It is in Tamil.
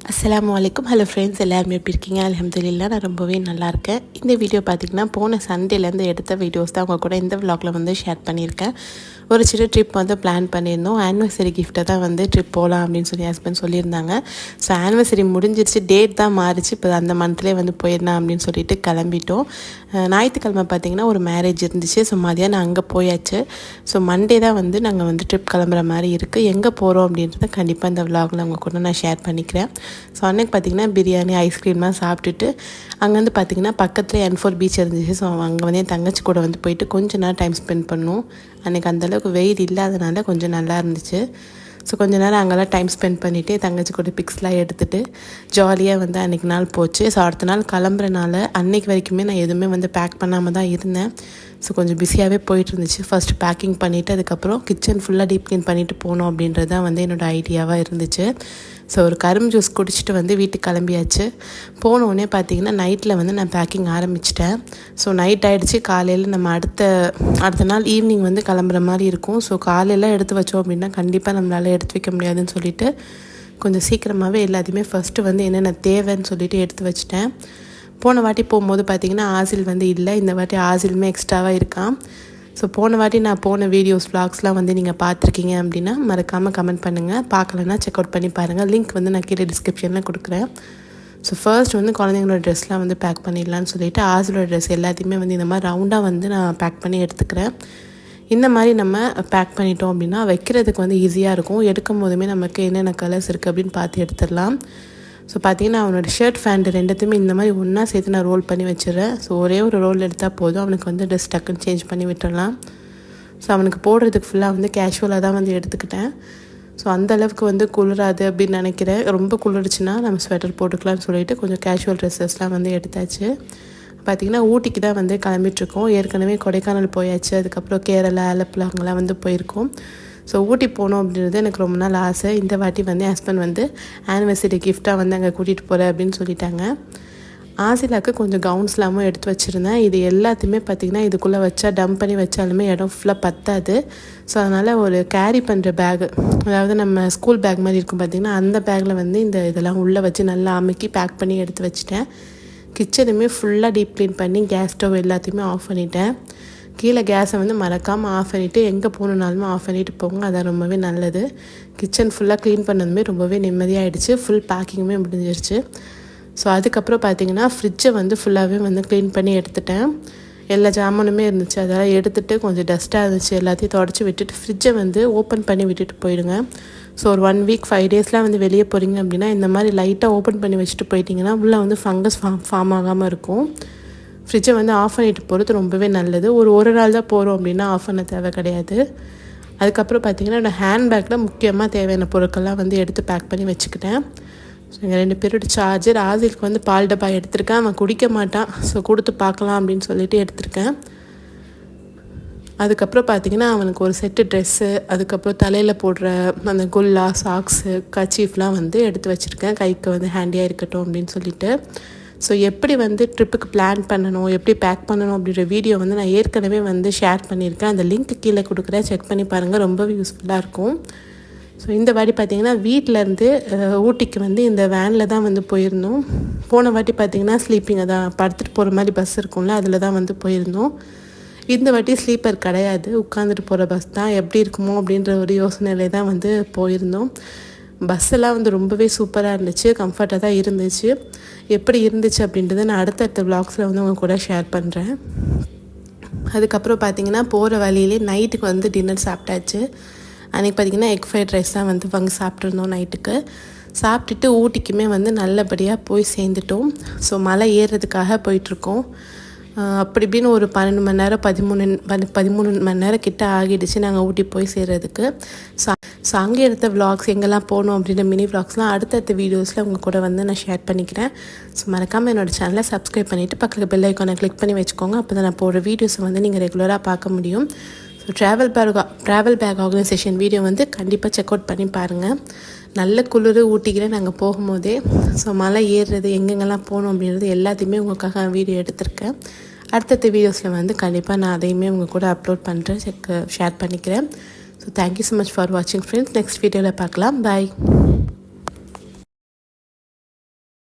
அஸ்ஸலாமு அலைக்கும். ஹலோ ஃப்ரெண்ட்ஸ், எல்லாருமே எப்படி இருக்கீங்க? அல்ஹம்துலில்லாஹ், நான் ரொம்பவே நல்லா இருக்கேன். இந்த வீடியோ பார்த்திங்கன்னா போன சண்டேலேருந்து எடுத்த வீடியோஸ் தான் உங்கள் கூட இந்த விலாகில் வந்து ஷேர் பண்ணியிருக்கேன். ஒரு சின்ன ட்ரிப் வந்து பிளான் பண்ணியிருந்தோம். ஆனிவர்சரி கிஃப்ட்டை தான் வந்து ட்ரிப் போகலாம் அப்படின்னு சொல்லி ஹஸ்பண்ட் சொல்லியிருந்தாங்க. ஸோ ஆனிவர்சரி முடிஞ்சிருச்சு, டேட் தான் மாறிச்சு. இப்போ அந்த மந்த்லேயே வந்து போயிடலாம் அப்படின்னு சொல்லிட்டு கிளம்பிட்டோம். ஞாயிற்றுக்கிழமை பார்த்திங்கன்னா ஒரு மேரேஜ் இருந்துச்சு. ஸோ மதியானம் அங்கே போயாச்சு. ஸோ மண்டே தான் வந்து நாங்கள் வந்து ட்ரிப் கிளம்புற மாதிரி இருக்குது. எங்கே போகிறோம் அப்படின்றத கண்டிப்பாக இந்த விலாகில் உங்கள் கூட நான் ஷேர் பண்ணிக்கிறேன். ஸோ அன்றைக்கு பார்த்திங்கன்னா பிரியாணி, ஐஸ்கிரீம்லாம் சாப்பிட்டுட்டு அங்கேருந்து பார்த்திங்கன்னா பக்கத்தில் N4 பீச் இருந்துச்சு. ஸோ அங்கே வந்து என் தங்கச்சி கூட வந்து போயிட்டு கொஞ்சம் நேரம் டைம் ஸ்பெண்ட் பண்ணோம். அன்றைக்கி அந்தளவுக்கு வெயில் இல்லாதனால கொஞ்சம் நல்லா இருந்துச்சு. ஸோ கொஞ்ச நேரம் அங்கெல்லாம் டைம் ஸ்பெண்ட் பண்ணிவிட்டு தங்கச்சி கூட பிக்ஸ்லாம் எடுத்துகிட்டு ஜாலியாக வந்து அன்றைக்கி நாள் போச்சு. ஸோ அடுத்த நாள் கிளம்புறனால அன்றைக்கி வரைக்குமே நான் எதுவுமே வந்து பேக் பண்ணாமல் தான் இருந்தேன். ஸோ கொஞ்சம் பிஸியாகவே போயிட்டு இருந்துச்சு. ஃபஸ்ட்டு பேக்கிங் பண்ணிவிட்டு அதுக்கப்புறம் கிச்சன் ஃபுல்லாக டீப் க்ளீன் பண்ணிவிட்டு போனோம் அப்படின்றது தான் வந்து என்னோடய ஐடியாவாக இருந்துச்சு. ஸோ ஒரு கரும்பு ஜூஸ் குடிச்சிட்டு வந்து வீட்டுக்கு கிளம்பியாச்சு. போனோடனே பார்த்திங்கன்னா நைட்டில் வந்து நான் பேக்கிங் ஆரம்பிச்சிட்டேன். ஸோ நைட் ஆகிடுச்சு. காலையில் நம்ம அடுத்த நாள் ஈவினிங் வந்து கிளம்புற மாதிரி இருக்கும். ஸோ காலையில் எடுத்து வச்சோம் அப்படின்னா கண்டிப்பாக நம்மளால் எடுத்து வைக்க முடியாதுன்னு சொல்லிட்டு கொஞ்சம் சீக்கிரமாகவே எல்லாத்தையுமே ஃபஸ்ட்டு வந்து என்னென்ன தேவைன்னு சொல்லிட்டு எடுத்து வச்சிட்டேன். போன வாட்டி போகும்போது பார்த்திங்கன்னா ஆசில் வந்து இல்லை, இந்த வாட்டி ஆசிலுமே எக்ஸ்ட்ராவாக இருக்கான். ஸோ போன வாட்டி நான் போன வீடியோஸ் விலாக்ஸ்லாம் வந்து நீங்கள் பார்த்துருக்கீங்க அப்படின்னா மறக்காமல் கமெண்ட் பண்ணுங்கள். பார்க்கலன்னா செக் அவுட் பண்ணி பாருங்கள். லிங்க் வந்து நான் கீழே டிஸ்கிரிப்ஷனில் கொடுக்குறேன். ஸோ ஃபர்ஸ்ட் வந்து குழந்தைங்களோட ட்ரெஸ்லாம் வந்து பேக் பண்ணிடலான்னு சொல்லிவிட்டு ஆசிலோட ட்ரெஸ் எல்லாத்தையுமே வந்து இந்த மாதிரி ரவுண்டாக வந்து நான் பேக் பண்ணி எடுத்துக்கிறேன். இந்த மாதிரி நம்ம பேக் பண்ணிட்டோம் அப்படின்னா வைக்கிறதுக்கு வந்து ஈஸியாக இருக்கும். எடுக்கும் போதுமே நமக்கு என்னென்ன கலர்ஸ் இருக்குது அப்படின்னு பார்த்து எடுத்துடலாம். ஸோ பார்த்திங்கன்னா அவனோட ஷர்ட் ஃபேண்ட்டு ரெண்டுத்தையுமே இந்த மாதிரி ஒன்றா சேர்த்து நான் ரோல் பண்ணி வச்சிடுறேன். ஸோ ஒரே ஒரு ரோல் எடுத்தால் போதும், அவனுக்கு வந்து ட்ரெஸ் டக்குன்னு சேஞ்ச் பண்ணி விட்டுடலாம். ஸோ அவனுக்கு போடுறதுக்கு ஃபுல்லாக வந்து கேஷுவலாக தான் வந்து எடுத்துக்கிட்டேன். ஸோ அந்தளவுக்கு வந்து குளிராது அப்படின்னு நினைக்கிறேன். ரொம்ப குளிர்ச்சுன்னா நம்ம ஸ்வெட்டர் போட்டுக்கலாம்னு சொல்லிட்டு கொஞ்சம் கேஷுவல் ட்ரெஸ்ஸஸ்லாம் வந்து எடுத்தாச்சு. பார்த்திங்கன்னா ஊட்டிக்கு தான் வந்து கிளம்பிட்டுருக்கோம். ஏற்கனவே கொடைக்கானல் போயாச்சு, அதுக்கப்புறம் கேரளா, ஆலப்புழா அங்கெல்லாம் வந்து போயிருக்கோம். ஸோ ஊட்டி போகணும் அப்படின்றது எனக்கு ரொம்ப நாள் ஆசை. இந்த வாட்டி வந்து ஹஸ்பண்ட் வந்து ஆனிவர்சரி கிஃப்டாக வந்து அங்கே கூட்டிகிட்டு போகிறேன் அப்படின்னு சொல்லிட்டாங்க. ஆசிலாவுக்கு கொஞ்சம் கவுன்ஸ்லாமும் எடுத்து வச்சுருந்தேன். இது எல்லாத்தையுமே பார்த்திங்கன்னா இதுக்குள்ளே வச்சா டம்ப் பண்ணி வச்சாலுமே இடம் ஃபுல்லாக பத்தாது. ஸோ அதனால் ஒரு கேரி பண்ணுற பேகு, அதாவது நம்ம ஸ்கூல் பேக் மாதிரி இருக்கும் பார்த்திங்கன்னா, அந்த பேக்கில் வந்து இதெல்லாம் உள்ளே வச்சு நல்லா அமுக்கி பேக் பண்ணி எடுத்து வச்சுட்டேன். கிச்சனுமே ஃபுல்லாக டீப் க்ளீன் பண்ணி கேஸ் ஸ்டவ் எல்லாத்தையுமே ஆஃப் பண்ணிட்டேன். கீழே கேஸை வந்து மறக்காமல் ஆஃப் பண்ணிவிட்டு எங்கே போகணுன்னாலுமே ஆஃப் பண்ணிவிட்டு போங்க, அதான் ரொம்பவே நல்லது. கிச்சன் ஃபுல்லாக க்ளீன் பண்ணதுமே ரொம்பவே நிம்மதியாகிடுச்சு. ஃபுல் பேக்கிங்குமே முடிஞ்சிருச்சு. ஸோ அதுக்கப்புறம் பார்த்திங்கன்னா ஃப்ரிட்ஜை வந்து ஃபுல்லாகவே வந்து க்ளீன் பண்ணி எடுத்துட்டேன். எல்லா ஜாமானுமே இருந்துச்சு, அதெல்லாம் எடுத்துகிட்டு கொஞ்சம் டஸ்ட்டாக இருந்துச்சு எல்லாத்தையும் தொடச்சி விட்டுட்டு ஃப்ரிட்ஜை வந்து ஓப்பன் பண்ணி விட்டுட்டு போயிடுங்க. ஸோ ஒரு 1 வீக் 5 டேஸ்லாம் வந்து வெளியே போகிறீங்க அப்படின்னா இந்த மாதிரி லைட்டாக ஓப்பன் பண்ணி வச்சுட்டு போயிட்டிங்கன்னா உள்ளே வந்து ஃபங்கஸ் ஃபார்ம் ஆகாமல் இருக்கும். ஃப்ரிட்ஜை வந்து ஆஃப் பண்ணிட்டு போகிறது ரொம்பவே நல்லது. ஒரு நாள் தான் போகிறோம் அப்படின்னா ஆஃப் பண்ண தேவை கிடையாது. அதுக்கப்புறம் பார்த்திங்கன்னா என்னோடய ஹேண்ட்பேக்கில் முக்கியமாக தேவையான பொருட்கள்லாம் வந்து எடுத்து பேக் பண்ணி வச்சுக்கிட்டேன். ஸோ எங்கள் 2 பேரோட சார்ஜர், ஆசிலுக்கு வந்து பால் டப்பா எடுத்திருக்கேன். அவன் குடிக்க மாட்டான், ஸோ கொடுத்து பார்க்கலாம் அப்படின்னு சொல்லிட்டு எடுத்திருக்கேன். அதுக்கப்புறம் பார்த்திங்கன்னா அவனுக்கு ஒரு செட்டு ட்ரெஸ்ஸு, அதுக்கப்புறம் தலையில் போடுற அந்த குல்லா, சாக்ஸு, கர்ச்சீஃப்லாம் வந்து எடுத்து வச்சுருக்கேன், கைக்கு வந்து ஹேண்டியாக இருக்கட்டும் அப்படின்னு சொல்லிட்டு. ஸோ எப்படி வந்து ட்ரிப்புக்கு பிளான் பண்ணணும், எப்படி பேக் பண்ணணும் அப்படின்ற வீடியோ வந்து நான் ஏற்கனவே வந்து ஷேர் பண்ணியிருக்கேன். அந்த லிங்க் கீழே கொடுக்குறேன், செக் பண்ணி பாருங்கள், ரொம்பவே யூஸ்ஃபுல்லாக இருக்கும். ஸோ இந்த வாட்டி பார்த்திங்கன்னா வீட்டிலேருந்து ஊட்டிக்கு வந்து இந்த வேனில் தான் வந்து போயிருந்தோம். போன வாட்டி பார்த்திங்கன்னா ஸ்லீப்பிங்கை தான், படுத்துட்டு போகிற மாதிரி பஸ் இருக்கும்ல, அதில் தான் வந்து போயிருந்தோம். இந்த வாட்டி ஸ்லீப்பர் கிடையாது, உட்காந்துட்டு போகிற பஸ் தான். எப்படி இருக்குமோ அப்படின்ற ஒரு யோசனையிலே தான் வந்து போயிருந்தோம். பஸ்ஸெல்லாம் வந்து ரொம்பவே சூப்பராக இருந்துச்சு, கம்ஃபர்ட்டாக தான் இருந்துச்சு. எப்படி இருந்துச்சு அப்படின்றத நான் அடுத்தடுத்த விலாக்ஸில் வந்து உங்கள் கூட ஷேர் பண்ணுறேன். அதுக்கப்புறம் பார்த்திங்கன்னா போகிற வழியிலே நைட்டுக்கு வந்து டின்னர் சாப்பிட்டாச்சு. அன்றைக்கி பார்த்திங்கன்னா எக் ஃப்ரைட் ரைஸ் தான் வந்து வாங்கி சாப்பிட்ருந்தோம் நைட்டுக்கு. சாப்பிட்டுட்டு ஊட்டிக்குமே வந்து நல்லபடியாக போய் சேர்ந்துட்டோம். ஸோ மலை ஏறுறதுக்காக போயிட்டுருக்கோம். அப்படி இப்படின்னு ஒரு 12 மணி நேரம் 13 மணி நேரம் கிட்ட ஆகிடுச்சு நாங்கள் ஊட்டி போய் சேர்கிறதுக்கு. ஸோ அங்கே எடுத்த விலாக்ஸ், எங்கெல்லாம் போகணும் அப்படின்ற மினி விலாக்ஸ்லாம் அடுத்தடுத்த வீடியோஸில் உங்கள் கூட வந்து நான் ஷேர் பண்ணிக்கிறேன். ஸோ மறக்காமல் என்னோடய சேனலை சப்ஸ்கிரைப் பண்ணிவிட்டு பக்கத்தில் பெல் ஐக்கானை கிளிக் பண்ணி வச்சுக்கோங்க. அப்போ தான் நான் போடுற வீடியோஸை வந்து நீங்கள் ரெகுலராக பார்க்க முடியும். So travel bag organisation video வந்து கண்டிப்பாக செக் அவுட் பண்ணி பாருங்கள். நல்ல குளிர் ஊட்டிக்கிற நாங்கள் போகும்போதே. ஸோ மலை ஏறுறது, எங்கெங்கெல்லாம் போகணும் அப்படின்றது எல்லாத்தையுமே உங்களுக்காக வீடியோ எடுத்திருக்கேன். அடுத்தடுத்த வீடியோஸில் வந்து கண்டிப்பாக நான் அதையுமே உங்கள் கூட அப்லோட் பண்ணுறேன், ஷேர் பண்ணிக்கிறேன். So thank you so much for வாட்சிங் ஃப்ரெண்ட்ஸ். நெக்ஸ்ட் வீடியோவில் பார்க்கலாம். பாய்.